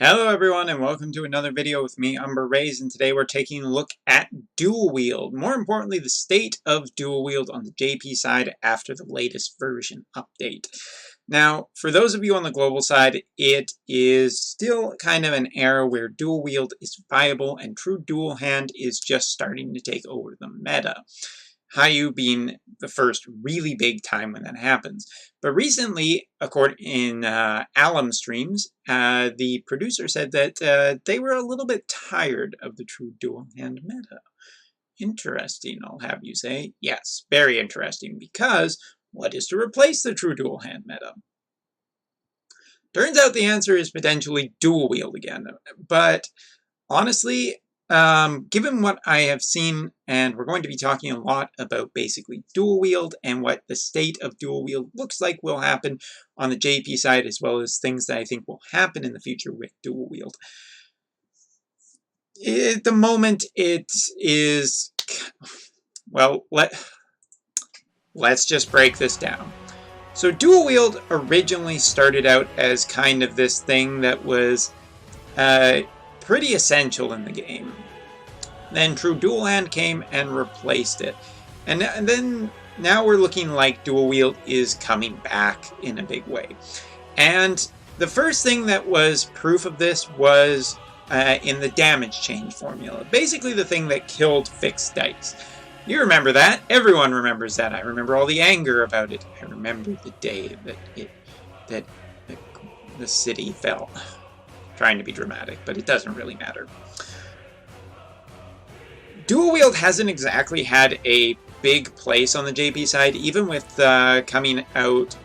Hello everyone and welcome to another video with me, Umber Rays, and today we're taking a look at Dual Wield. More importantly, the state of Dual Wield on the JP side after the latest version update. Now, for those of you on the global side, it is still kind of an era where Dual Wield is viable and true dual hand is just starting to take over the meta. Hayu being the first really big time when that happens. But recently, according in Alum streams, the producer said that they were a little bit tired of the true dual hand meta. Interesting, I'll have you say. Yes, very interesting, because what is to replace the true dual hand meta? Turns out the answer is potentially dual wield again. But honestly, given what I have seen, and we're going to be talking a lot about basically dual wield and what the state of dual wield looks like will happen on the JP side, as well as things that I think will happen in the future with dual wield. At the moment, it is, well, let's just break this down. So dual wield originally started out as kind of this thing that was pretty essential in the game. Then true dual hand came and replaced it. And then now we're looking like dual wield is coming back in a big way. And the first thing that was proof of this was in the damage change formula. Basically the thing that killed fixed dice. You remember that. Everyone remembers that. I remember all the anger about it. I remember the day that the city fell. Trying to be dramatic, but it doesn't really matter. Dual wield hasn't exactly had a big place on the JP side, even with coming out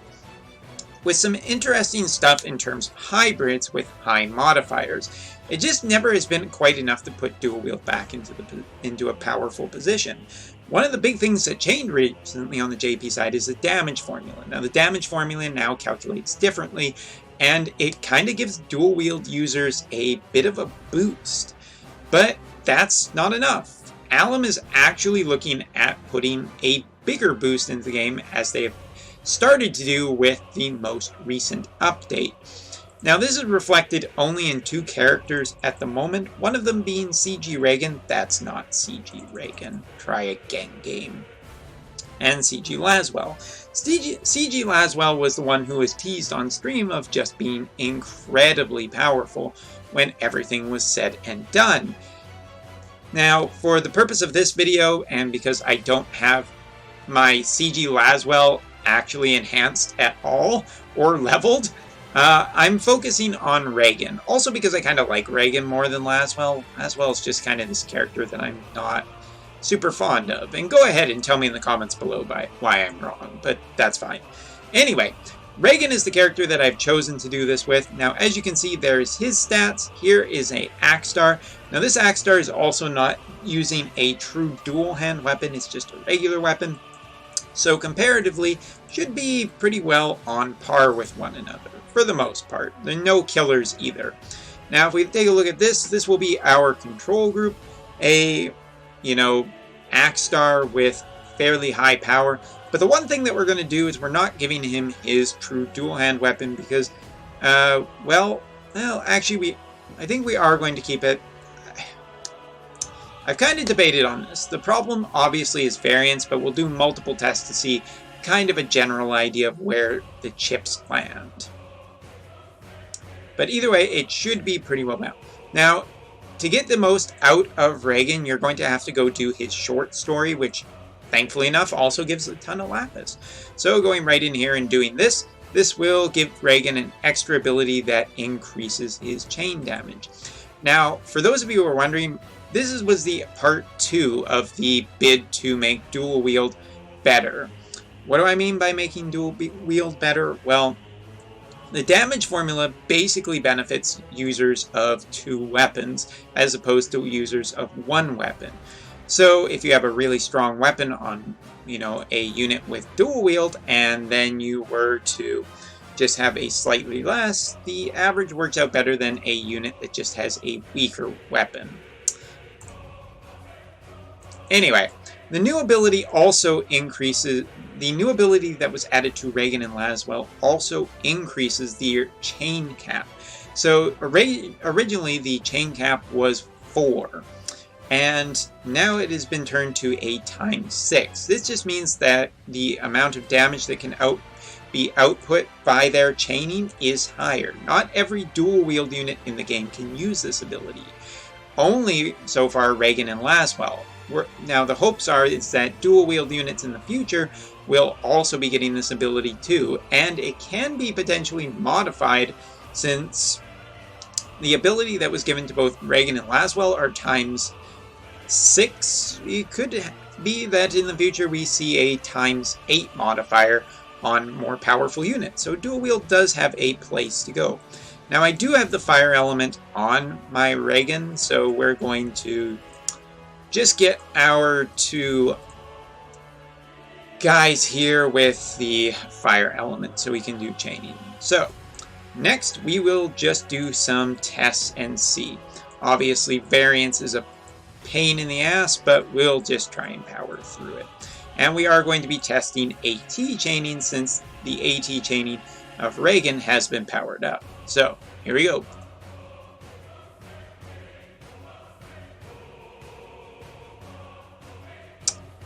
with some interesting stuff in terms of hybrids with high modifiers. It just never has been quite enough to put dual wield back into a powerful position. One of the big things that changed recently on the JP side is the damage formula. Now the damage formula now calculates differently, and it kind of gives dual wield users a bit of a boost. But that's not enough. Alum is actually looking at putting a bigger boost into the game, as they have started to do with the most recent update. Now this is reflected only in two characters at the moment, one of them being CG Reagan. That's not CG Reagan. Try again, game. And CG Laswell. CG Laswell was the one who was teased on stream of just being incredibly powerful when everything was said and done. Now, for the purpose of this video, and because I don't have my CG Laswell actually enhanced at all or leveled, I'm focusing on Reagan. Also because I kind of like Reagan more than Laswell. Laswell is just kind of this character that I'm not super fond of. And go ahead and tell me in the comments below why I'm wrong, but that's fine. Anyway, Reagan is the character that I've chosen to do this with. Now, as you can see, there's his stats. Here is a Axe Star. Now, this Axe Star is also not using a true dual hand weapon. It's just a regular weapon. So, comparatively, should be pretty well on par with one another, for the most part. There are no killers either. Now, if we take a look at this, this will be our control group. Axe Star with fairly high power. But the one thing that we're going to do is we're not giving him his true dual hand weapon because, actually, I think we are going to keep it. I've kind of debated on this. The problem, obviously, is variance, but we'll do multiple tests to see kind of a general idea of where the chips land. But either way, it should be pretty well balanced. Now, to get the most out of Reagan, you're going to have to go do his short story, which, thankfully enough, also gives a ton of lapis. So going right in here and doing this will give Reagan an extra ability that increases his chain damage. Now, for those of you who are wondering, this was the part 2 of the bid to make dual wield better. What do I mean by making dual wield better? Well, the damage formula basically benefits users of 2 weapons as opposed to users of 1 weapon. So if you have a really strong weapon on, a unit with dual wield, and then you were to just have a slightly less, the average works out better than a unit that just has a weaker weapon. Anyway, The new ability also increases, the new ability that was added to Reagan and Laswell also increases the chain cap. So originally the chain cap was 4, and now it has been turned to a ×6. This just means that the amount of damage that can be output by their chaining is higher. Not every dual wield unit in the game can use this ability. Only, so far, Reagan and Laswell. Now the hopes is that dual wield units in the future will also be getting this ability too, and it can be potentially modified since the ability that was given to both Reagan and Laswell are ×6. It could be that in the future we see a ×8 modifier on more powerful units, so dual wield does have a place to go. Now I do have the fire element on my Reagan, so we're going to just get our 2 guys here with the fire element so we can do chaining. So next we will just do some tests and see. Obviously variance is a pain in the ass, but we'll just try and power through it. And we are going to be testing AT chaining since the AT chaining of Reagan has been powered up. So here we go.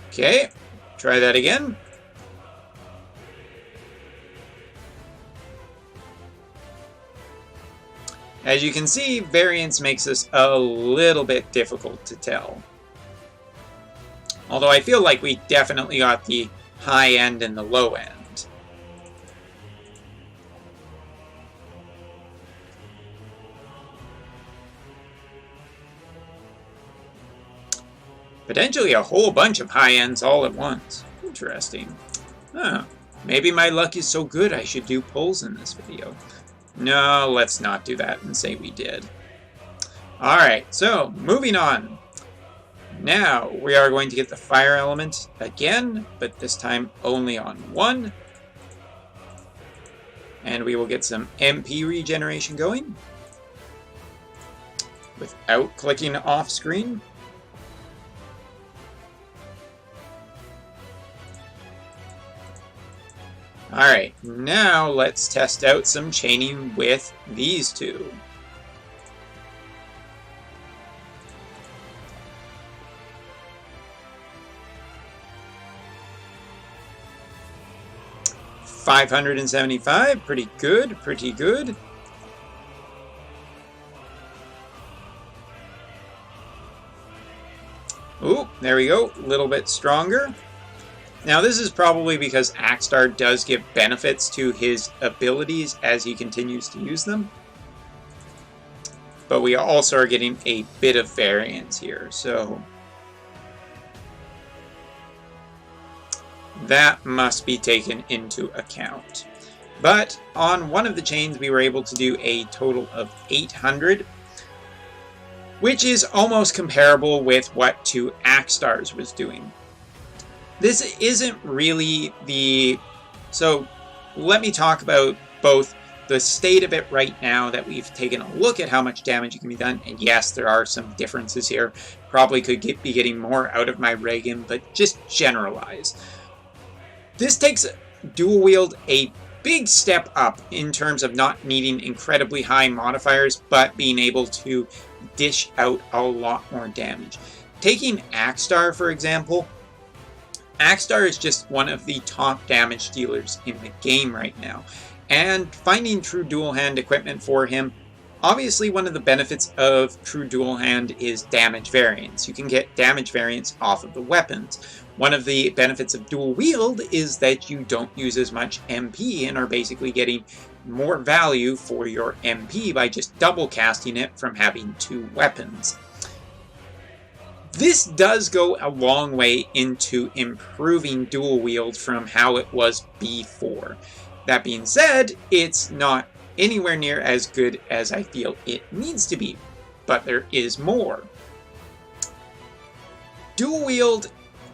Okay, try that again. As you can see, variance makes this a little bit difficult to tell. Although I feel like we definitely got the high end and the low end. Potentially a whole bunch of high ends all at once. Interesting. Huh. Maybe my luck is so good I should do pulls in this video. No, let's not do that and say we did. Alright, so moving on. Now we are going to get the fire element again, but this time only on 1. And we will get some MP regeneration going without clicking off screen. Alright, now let's test out some chaining with these 2. $575, pretty good, pretty good. Ooh, there we go, a little bit stronger. Now this is probably because Axstar does give benefits to his abilities as he continues to use them. But we also are getting a bit of variance here, so that must be taken into account. But on one of the chains we were able to do a total of 800, which is almost comparable with what 2 Axstars was doing. This isn't really the... So let me talk about both the state of it right now that we've taken a look at how much damage it can be done. And yes, there are some differences here. Probably could be getting more out of my Reagan, but just generalize. This takes dual wield a big step up in terms of not needing incredibly high modifiers, but being able to dish out a lot more damage. Taking Axstar, for example, Axstar is just one of the top damage dealers in the game right now, and finding true dual hand equipment for him, obviously one of the benefits of true dual hand is damage variance. You can get damage variance off of the weapons. One of the benefits of dual wield is that you don't use as much MP and are basically getting more value for your MP by just double casting it from having 2 weapons. This does go a long way into improving dual wield from how it was before. That being said, it's not anywhere near as good as I feel it needs to be, but there is more. Dual wield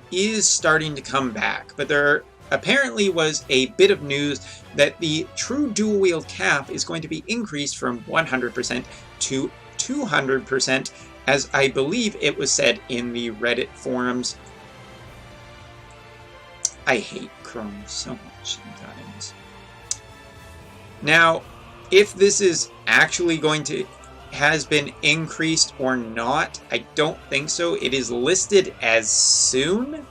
is starting to come back, but there apparently was a bit of news that the true dual wield cap is going to be increased from 100% to 200%, as I believe it was said in the Reddit forums. I hate Chrome so much sometimes. Now, if this is actually going to has been increased or not, I don't think so. It is listed as soon,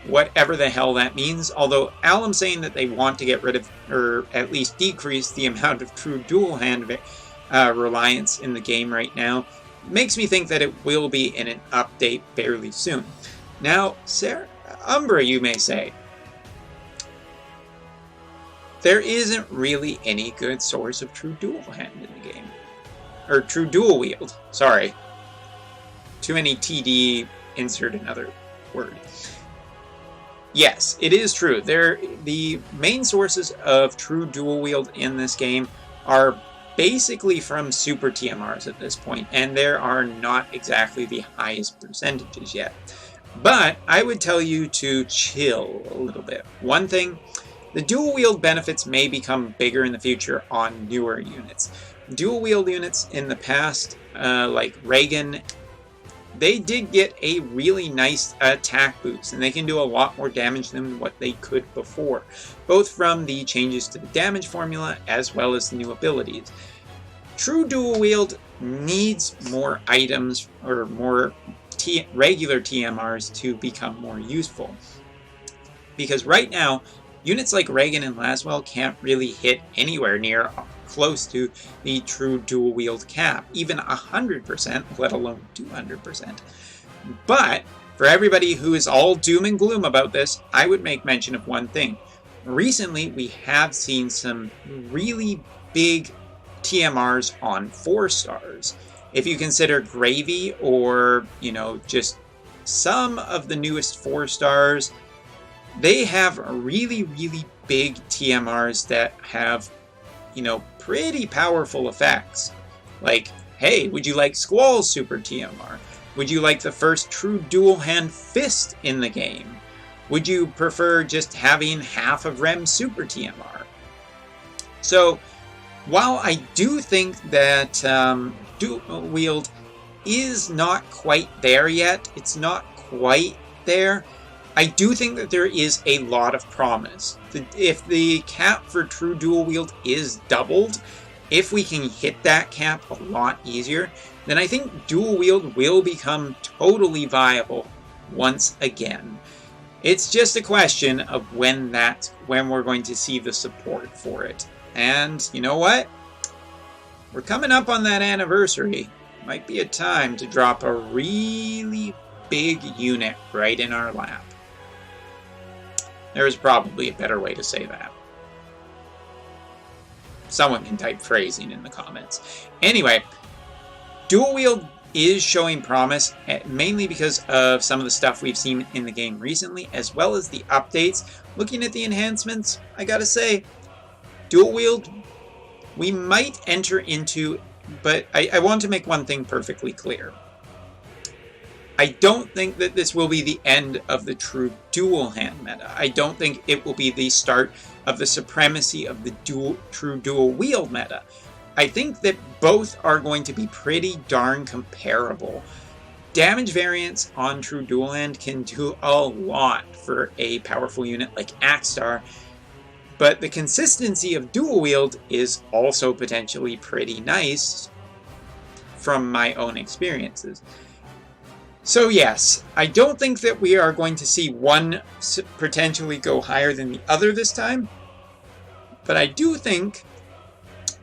whatever the hell that means. Although Alum's saying that they want to get rid of, or at least decrease, the amount of true dual hand reliance in the game right now, makes me think that it will be in an update fairly soon. Now, Umbra, you may say, there isn't really any good source of true dual hand in the game. Or true dual wield, sorry. Too many TD, insert another word. Yes, it is true. The main sources of true dual wield in this game are basically from super TMRs at this point, and there are not exactly the highest percentages yet. But I would tell you to chill a little bit. One thing, the dual wield benefits may become bigger in the future on newer units. Dual wield units in the past, like Reagan, they did get a really nice attack boost, and they can do a lot more damage than what they could before, both from the changes to the damage formula as well as the new abilities. True dual wield needs more items or more regular TMRs to become more useful, because right now units like Reagan and Laswell can't really hit anywhere near close to the true dual wield cap, even 100%, let alone 200%. But for everybody who is all doom and gloom about this, I would make mention of one thing. Recently, we have seen some really big TMRs on 4 stars. If you consider Gravy or, just some of the newest 4 stars, they have really, really big TMRs that have, pretty powerful effects. Like, hey, would you like Squall's super TMR? Would you like the first true dual hand fist in the game? Would you prefer just having half of Rem's super TMR? So, while I do think that dual wield is not quite there yet, it's not quite there, I do think that there is a lot of promise. If the cap for true dual wield is doubled, if we can hit that cap a lot easier, then I think dual wield will become totally viable once again. It's just a question of when we're going to see the support for it. And you know what? We're coming up on that anniversary. Might be a time to drop a really big unit right in our lap. There is probably a better way to say that. Someone can type phrasing in the comments. Anyway, dual wield is showing promise, mainly because of some of the stuff we've seen in the game recently, as well as the updates. Looking at the enhancements, I gotta say, dual wield, we might enter into, but I want to make one thing perfectly clear. I don't think that this will be the end of the true dual hand meta. I don't think it will be the start of the supremacy of the true dual wield meta. I think that both are going to be pretty darn comparable. Damage variance on true dual hand can do a lot for a powerful unit like Axstar, but the consistency of dual wield is also potentially pretty nice from my own experiences. So yes, I don't think that we are going to see one potentially go higher than the other this time, but I do think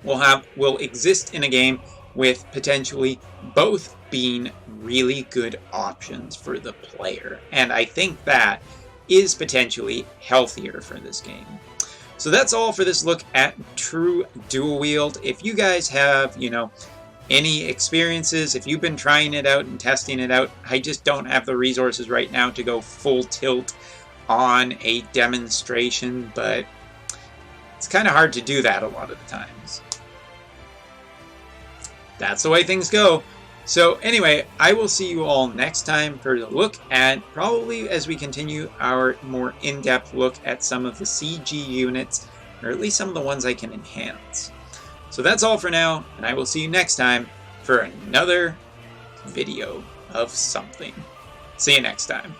will exist in a game with potentially both being really good options for the player, and I think that is potentially healthier for this game. So that's all for this look at true dual wield. If you guys have, any experiences, if you've been trying it out and testing it out, I just don't have the resources right now to go full tilt on a demonstration, but it's kind of hard to do that a lot of the times. That's the way things go. So anyway, I will see you all next time for the look at, probably as we continue our more in-depth look at some of the CG units, or at least some of the ones I can enhance. So that's all for now, and I will see you next time for another video of something. See you next time.